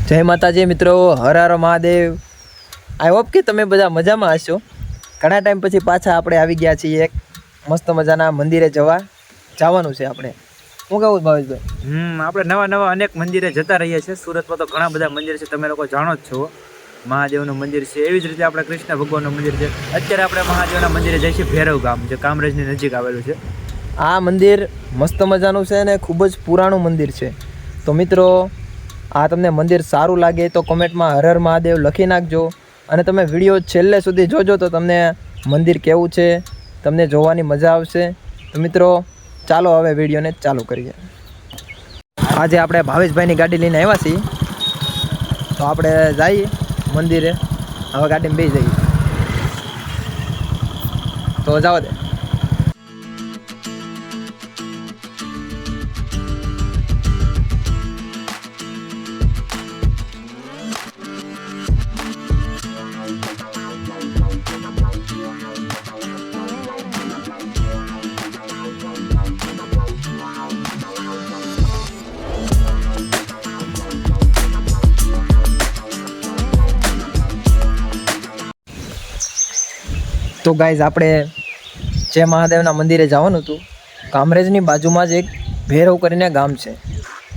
જય માતાજી મિત્રો, હર હર મહાદેવ। આઈ હોપ કે તમે બધા મજામાં હશો। ઘણા ટાઈમ પછી પાછા આપણે આવી ગયા છીએ એક મસ્ત મજાના મંદિરે જવાનું છે આપણે। હું કહું ભાવેશભાઈ? આપણે નવા અનેક મંદિરે જતા રહીએ છીએ। સુરતમાં તો ઘણા બધા મંદિર છે, તમે લોકો જાણો જ છો। મહાદેવનું મંદિર છે, એવી જ રીતે આપણે કૃષ્ણ ભગવાનનું મંદિર છે। અત્યારે આપણે મહાદેવના મંદિરે જઈએ છીએ ભૈરવ ગામ, જે કામરેજની નજીક આવેલું છે। આ મંદિર મસ્ત મજાનું છે અને ખૂબ જ પુરાણું મંદિર છે। તો મિત્રો, આ તમને મંદિર સારું લાગે તો કોમેન્ટમાં હર હર મહાદેવ લખી નાખજો અને તમે વિડીયો છેલ્લે સુધી જોજો તો તમને મંદિર કેવું છે તમને જોવાની મજા આવશે। તો મિત્રો ચાલો હવે વિડીયોને ચાલુ કરીએ। આજે આપણે ભાવેશભાઈની ગાડી લઈને આવ્યા છીએ, તો આપણે જઈએ મંદિરે। હવે ગાડીમાં બેસી જઈએ, તો જાઓ દે। તો ગાઈઝ, આપણે જે મહાદેવના મંદિરે જવાનું હતું, કામરેજની બાજુમાં જ એક ભૈરવ કરીને ગામ છે।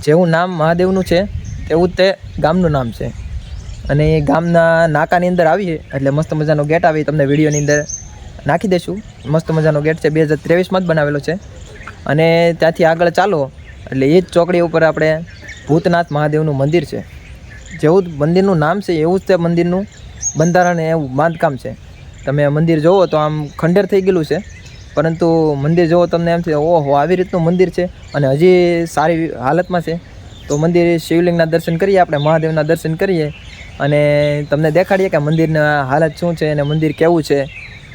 જેવું નામ મહાદેવનું છે તેવું જ તે ગામનું નામ છે। અને એ ગામના નાકાની અંદર આવીએ એટલે મસ્ત મજાનો ગેટ આવી, તમને વિડીયોની અંદર નાખી દઈશું। મસ્ત મજાનો ગેટ છે, 2023માં જ બનાવેલો છે। અને ત્યાંથી આગળ ચાલો એટલે એ જ ચોકડી ઉપર આપણે ભૂતનાથ મહાદેવનું મંદિર છે। જેવું જ મંદિરનું નામ છે એવું જ તે મંદિરનું બંધારણ એવું બાંધકામ છે। તમે મંદિર જુઓ તો આમ ખંડેર થઈ ગયેલું છે, પરંતુ મંદિર જુઓ તમને એમ છે ઓહો આવી રીતનું મંદિર છે અને હજી સારી હાલતમાં છે। તો મંદિર શિવલિંગના દર્શન કરીએ, આપણે મહાદેવના દર્શન કરીએ અને તમને દેખાડીએ કે મંદિરના હાલત શું છે અને મંદિર કેવું છે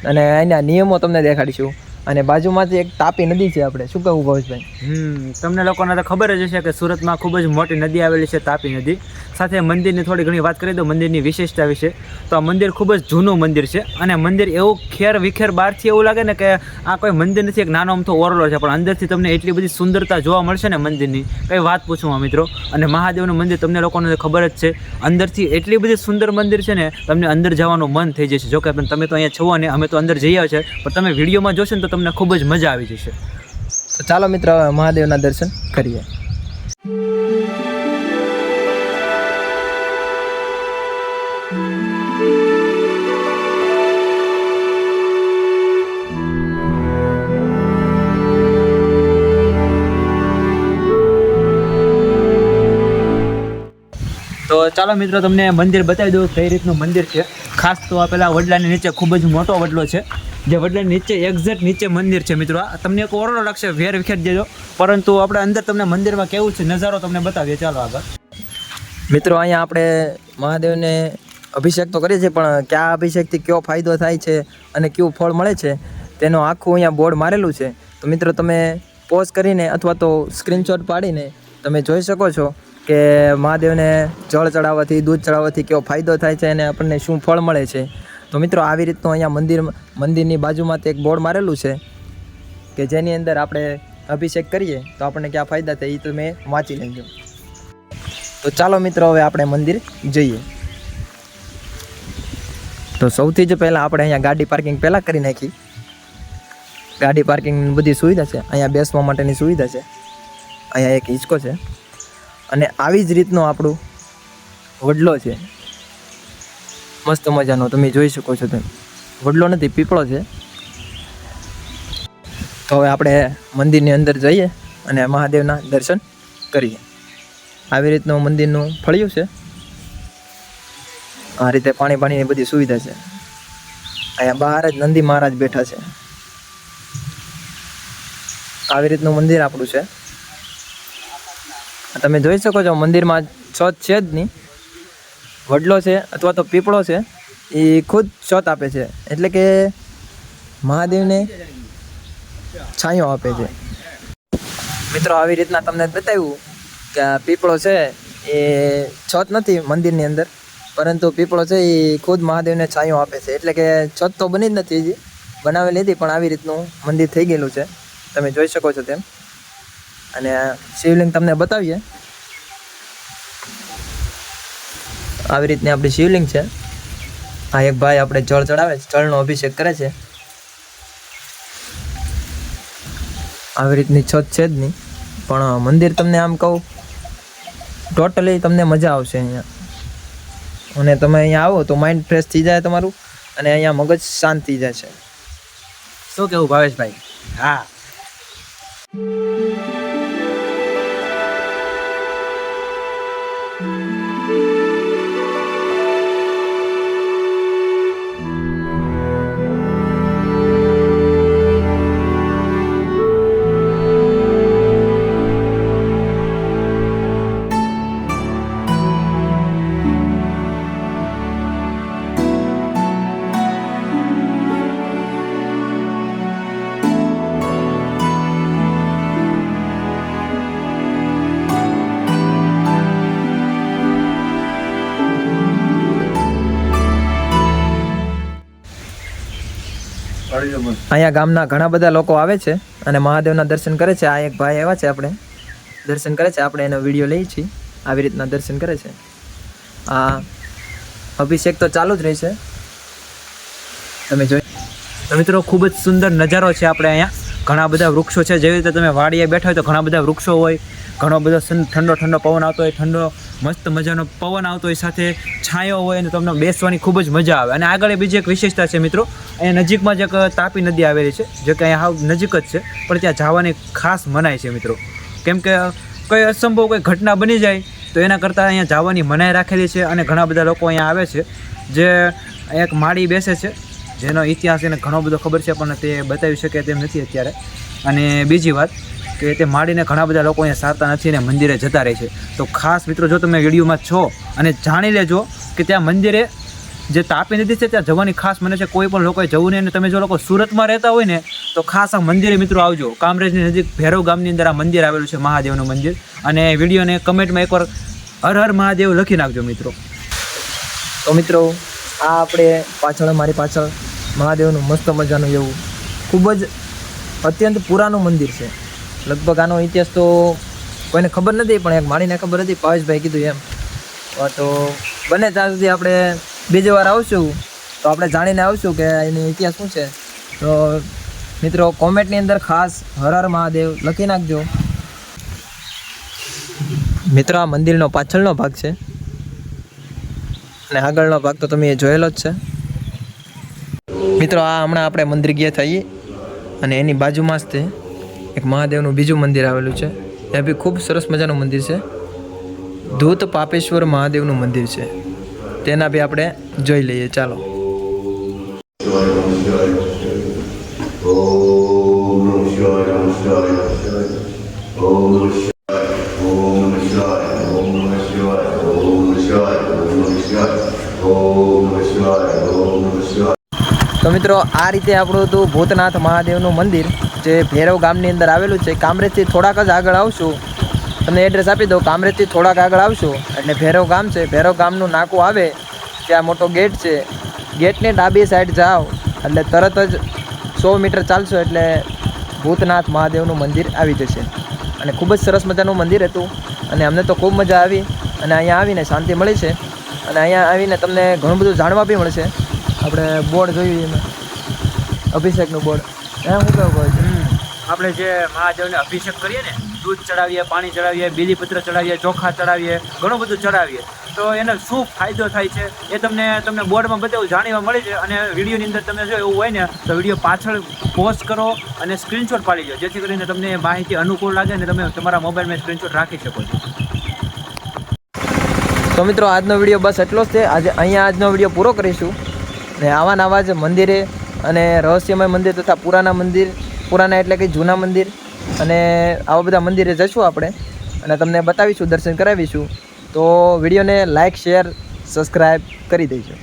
અને એના નિયમો તમને દેખાડીશું। અને બાજુમાં જ એક તાપી નદી છે। આપણે શું કહેવું ભાવેશભાઈ? તમને લોકોને તો ખબર જ હશે કે સુરતમાં ખૂબ જ મોટી નદી આવેલી છે, તાપી નદી। સાથે મંદિરની થોડી ઘણી વાત કરી દો મંદિરની વિશેષતા વિશે। તો આ મંદિર ખૂબ જ જૂનું મંદિર છે અને મંદિર એવું ખેર વિખેર બહારથી એવું લાગે ને કે આ કોઈ મંદિર નથી, એક નાનો અમથો ઓરડો છે, પણ અંદરથી તમને એટલી બધી સુંદરતા જોવા મળશે ને મંદિરની, કંઈ વાત પૂછું મિત્રો। અને મહાદેવનું મંદિર તમને લોકોને ખબર જ છે, અંદરથી એટલી બધી સુંદર મંદિર છે ને તમને અંદર જવાનું મન થઈ જશે। જોકે તમે તો અહીંયા છો ને, અમે તો અંદર જઈએ છીએ, પણ તમે વિડીયોમાં જોશો ને તો તમને ખૂબ જ મજા આવી જશે। તો ચાલો મિત્રો મહાદેવના દર્શન કરીએ। તો ચાલો મિત્રો તમને મંદિર બતાવી દઉં કઈ રીતનું મંદિર છે। ખાસ તો આ પેલા વડલાની નીચે ખૂબ જ મોટો વડલો છે, જે વડલાની નીચે એક્ઝેક્ટ નીચે મંદિર છે મિત્રો। આ તમને એક ઓરડો લાગશે, વેર વિખેર દેજો, પરંતુ આપણે અંદર તમને મંદિરમાં કેવું છે નજારો તમને બતાવીએ। ચાલો આગળ મિત્રો, અહીંયા આપણે મહાદેવને અભિષેક તો કરીએ છીએ, પણ કયા અભિષેકથી કયો ફાયદો થાય છે અને કયું ફળ મળે છે તેનું આખું અહીંયા બોર્ડ મારેલું છે। તો મિત્રો તમે પોઝ કરીને અથવા તો સ્ક્રીનશોટ પાડીને તમે જોઈ શકો છો કે મહાદેવને જળ ચડાવવાથી, દૂધ ચડાવવાથી કેવો ફાયદો થાય છે અને આપણને શું ફળ મળે છે। તો મિત્રો આવી રીતનું અહીંયા મંદિરની બાજુમાં એક બોર્ડ મારેલું છે કે જેની અંદર આપણે અભિષેક કરીએ તો આપણને ક્યાં ફાયદા થાય એ તમે વાંચી લેજો। તો ચાલો મિત્રો હવે આપણે મંદિર જઈએ। તો સૌથી જ પહેલાં આપણે અહીંયા ગાડી પાર્કિંગ પહેલાં કરી નાખી। ગાડી પાર્કિંગની બધી સુવિધા છે, અહીંયા બેસવા માટેની સુવિધા છે, અહીંયા એક હિંચકો છે અને આવી જ રીતનો આપણું વડલો છે, મસ્ત મજાનો, તમે જોઈ શકો છો। તમે વડલો નથી, પીપળો છે। તો હવે આપણે મંદિરની અંદર જઈએ અને મહાદેવના દર્શન કરીએ। આવી રીતનું મંદિરનું ફળિયું છે, આ રીતે પાણીની બધી સુવિધા છે। અહીંયા બહાર જ નંદી મહારાજ બેઠા છે। આવી રીતનું મંદિર આપણું છે, તમે જોઈ શકો છો। મંદિરમાં છત છે જ નહીં, વડલો છે અથવા તો પીપળો છે, એ ખુદ છત આપે છે, એટલે કે મહાદેવને છાંયો આપે છે। મિત્રો આવી રીતના તમને બતાવ્યું કે આ પીપળો છે એ છત નથી મંદિરની અંદર, પરંતુ પીપળો છે એ ખુદ મહાદેવને છાંયો આપે છે, એટલે કે છત તો બની જ નથી, હજી બનાવેલી હતી, પણ આવી રીતનું મંદિર થઈ ગયેલું છે, તમે જોઈ શકો છો તેમ। અને શિવલિંગ તમને બતાવીએ। આવી રીતની આપણી શિવલિંગ છે. આ એક ભાઈ આપણે જળ ચડાવે છે, જળનો અભિષેક કરે છે. આવી રીતની છત છે જ નહીં, પણ મંદિર તમને આમ કહું ટોટલી તમને મજા આવશે અહીંયા. અને તમે અહીંયા આવો તો માઇન્ડ ફ્રેશ થઈ જાય તમારું, અને અહીંયા મગજ શાંત થઈ જાય છે. શું કેવું ભાવેશભાઈ? હા. અહીંયા ગામના ઘણા બધા લોકો આવે છે અને મહાદેવના દર્શન કરે છે. આ એક ભાઈ આવ્યા છે, આપણે દર્શન કરે છે, આપણે એનો વિડીયો લઈએ છીએ. આવી રીતના દર્શન કરે છે. આ અભિષેક તો ચાલુ જ રહેશે, તમે જોઈ. તો મિત્રો ખૂબ જ સુંદર નજારો છે આપણે અહીંયા. ઘણા બધા વૃક્ષો છે. જેવી રીતે તમે વાડીએ બેઠા હોય તો ઘણા બધા વૃક્ષો હોય, ઘણો બધો ઠંડો ઠંડો પવન આવતો હોય, ઠંડો મસ્ત મજાનો પવન આવતો હોય, સાથે છાંયો હોય અને તમને બેસવાની ખૂબ જ મજા આવે. અને આગળ બીજી એક વિશેષતા છે મિત્રો, અહીંયા નજીકમાં જ એક તાપી નદી આવેલી છે, જે કે અહીંયા હાવ નજીક જ છે, પણ ત્યાં જવાની ખાસ મનાઈ છે મિત્રો. કેમ કે કોઈ અસંભવ કોઈ ઘટના બની જાય તો એના કરતાં અહીંયા જવાની મનાઈ રાખેલી છે. અને ઘણા બધા લોકો અહીંયા આવે છે, જે એક માળી બેસે છે, જેનો ઇતિહાસ એને ઘણો બધો ખબર છે, પણ તે બતાવી શકે તેમ નથી અત્યારે. અને બીજી વાત કે તે માડીને ઘણા બધા લોકો અહીંયા સારતા નથી અને મંદિરે જતા રહે છે. તો ખાસ મિત્રો જો તમે વિડીયોમાં છો અને જાણી લેજો કે ત્યાં મંદિરે જે તાપી નદી છે ત્યાં જવાની ખાસ મને છે. કોઈ પણ લોકોએ જવું નહીં. અને તમે જો લોકો સુરતમાં રહેતા હોય ને તો ખાસ આ મંદિરે મિત્રો આવજો. કામરેજની નજીક ભૈરવ ગામની અંદર આ મંદિર આવેલું છે, મહાદેવનું મંદિર. અને વિડીયોને કમેન્ટમાં એકવાર હર હર મહાદેવ લખી નાખજો મિત્રો. તો મિત્રો આ આપણે પાછળ, મારી પાછળ મહાદેવનું મસ્ત મજાનું એવું ખૂબ જ અત્યંત પુરાનું મંદિર છે. લગભગ આનો ઇતિહાસ તો કોઈને ખબર નથી, પણ એક માળીને ખબર હતી, ભાવેશભાઈ કીધું એમ. તો બને ત્યાં સુધી આપણે બીજી વાર આવશું તો આપણે જાણીને આવશું કે એનો ઇતિહાસ શું છે. તો મિત્રો કોમેન્ટની અંદર ખાસ હર હર મહાદેવ લખી નાખજો. મિત્રો આ મંદિરનો પાછળનો ભાગ છે અને આગળનો ભાગ તો તમે જોયેલો જ છે. મિત્રો આ હમણાં આપણે મંદિર ગયા થઈએ અને એની બાજુમાં જ તે એક મહાદેવનું બીજું મંદિર આવેલું છે. એ બી ખૂબ સરસ મજાનું મંદિર છે. ધૂત પાપેશ્વર મહાદેવનું મંદિર છે, તેના બી આપણે જોઈ લઈએ. ચાલો. તો મિત્રો આ રીતે આપણું હતું ભૂતનાથ મહાદેવનું મંદિર, જે ભૈરવ ગામની અંદર આવેલું છે. કામરેજથી થોડાક જ આગળ આવશું, તમને એડ્રેસ આપી દઉં. કામરેજથી થોડાક આગળ આવશું એટલે ભૈરવ ગામ છે. ભૈરવ ગામનું નાકું આવે ત્યાં મોટો ગેટ છે. ગેટની ડાબી સાઈડ જાઓ એટલે તરત જ 100 મીટર ચાલશો એટલે ભૂતનાથ મહાદેવનું મંદિર આવી જશે. અને ખૂબ જ સરસ મજાનું મંદિર હતું અને અમને તો ખૂબ મજા આવી. અને અહીંયા આવીને શાંતિ મળી છે. અને અહીંયા આવીને તમને ઘણું બધું જાણવા બી મળશે. આપણે બોર્ડ જોયું એમાં અભિષેકનું બોર્ડ, શું કહેવું હોય છે? આપણે જે મહાદેવને અભિષેક કરીએ ને, દૂધ ચડાવીએ, પાણી ચડાવીએ, બીલીપત્ર ચડાવીએ, ચોખા ચડાવીએ, ઘણું બધું ચડાવીએ, તો એનો શું ફાયદો થાય છે એ તમને બોર્ડમાં બધું જાણવા મળે છે. અને વિડીયોની અંદર તમે જો એવું હોય ને તો વિડીયો પાછળ પોઝ કરો અને સ્ક્રીનશોટ પાડી લો, જેથી કરીને તમને માહિતી અનુકૂળ લાગે અને તમે તમારા મોબાઈલમાં સ્ક્રીનશોટ રાખી શકો છો. તો મિત્રો આજનો વિડીયો બસ એટલો જ છે. અહીંયા આજનો વિડીયો પૂરો કરીશું. ને આવા જ મંદિરે અને રહસ્યમય મંદિર તથા પુરાના એટલે કે જૂના મંદિર અને આવા બધા મંદિરે જઈશું આપણે અને તમને બતાવીશું, દર્શન કરાવીશું. તો વિડીયોને લાઇક, શેર, સબસ્ક્રાઈબ કરી દઈશું.